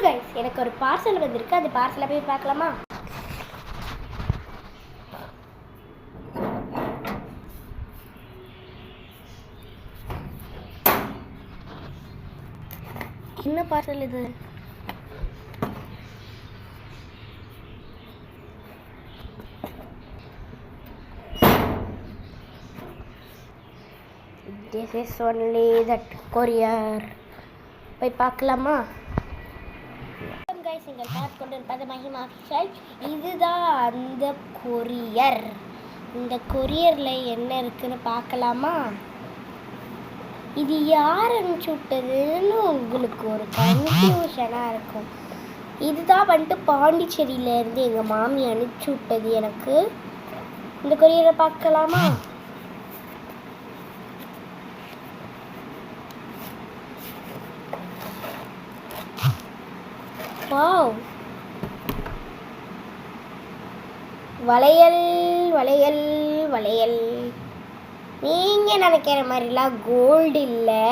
Guys, எனக்கு ஒரு parcel வந்திருக்கு. அந்த பார்சலை போய் பார்க்கலாமா? என்ன பார்சல் இது? This is only that courier. போய் பார்க்கலாமா? கைஸ், நீங்கள் பார்த்து கொண்டு இருப்பது மகிமா ஆஃபிஷியல். இதுதான் அந்த கொரியர். இந்த கொரியரில் என்ன இருக்குன்னு பார்க்கலாமா? இது யார் அனுப்பிச்சி விட்டதுன்னு உங்களுக்கு ஒரு கன்ஃபியூஷனாக இருக்கும். இதுதான் வந்துட்டு பாண்டிச்சேரியிலேருந்து எங்கள் மாமி அனுப்பிச்சி விட்டது எனக்கு. இந்த கொரியரை பார்க்கலாமா? வாவ், வளையல் வளையல் வளையல். நீங்கள் நினைக்கிற மாதிரிலாம் கோல்டு இல்லை,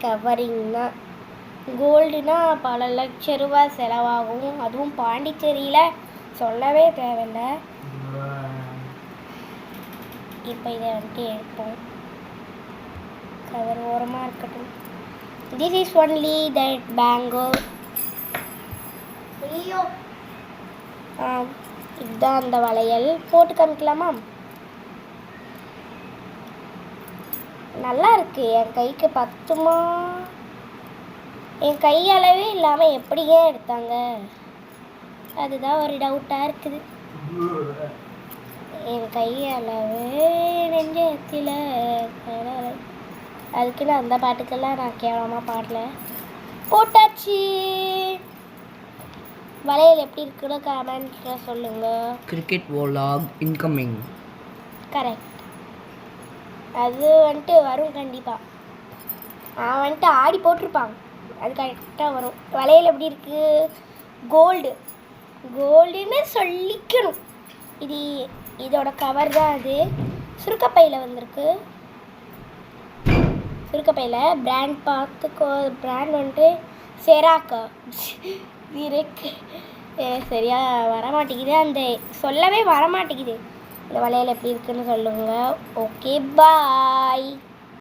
கவரிங் தான். கோல்டுனா பல லட்ச ரூபா செலவாகும். அதுவும் பாண்டிச்சேரியில் சொல்லவே தேவையில்லை. இப்போ இதை வந்துட்டு எடுப்போம். கவர் ஓரமாக இருக்கட்டும். This is only that bangle. இதுதான் அந்த வளையல். போட்டு காமிக்கலாமா? நல்லா இருக்கு. என் கைக்கு பத்துமா? என் கை அளவே இல்லாமல் எப்படியே எடுத்தாங்க? அதுதான் ஒரு டவுட்டாக இருக்குது. என் கை அளவு நெஞ்சத்தில். அதுக்குன்னு அந்த பாட்டுக்கெல்லாம் நான் கேவலமாக பாடல. போட்டாச்சு. வளையல் எப்படி இருக்குன்னு கமெண்ட்ல சொல்லுங்க. Cricket vlog incoming. கரெக்ட். அது வந்துட்டு வரும் கண்டிப்பாக. அவன் வந்துட்டு ஆடி போட்டிருப்பாங்க, அது கரெக்டாக வரும். வளையல் எப்படி இருக்கு? கோல்டு. கோல்டுன்னு சொல்லிக்கணும். இதோட கவர் தான் அது. சுருக்கப்பையில் வந்திருக்கு. சுருக்கப்பையில் பிராண்ட் பார்த்துக்கோ. பிராண்ட் வந்துட்டு செராக்கா இருக்கு. சரியா வரமாட்டேங்குது, அந்த சொல்லவே வரமாட்டேங்குது. இந்த வளையல் எப்படி இருக்குன்னு சொல்லுங்கள். ஓகே, பாய்.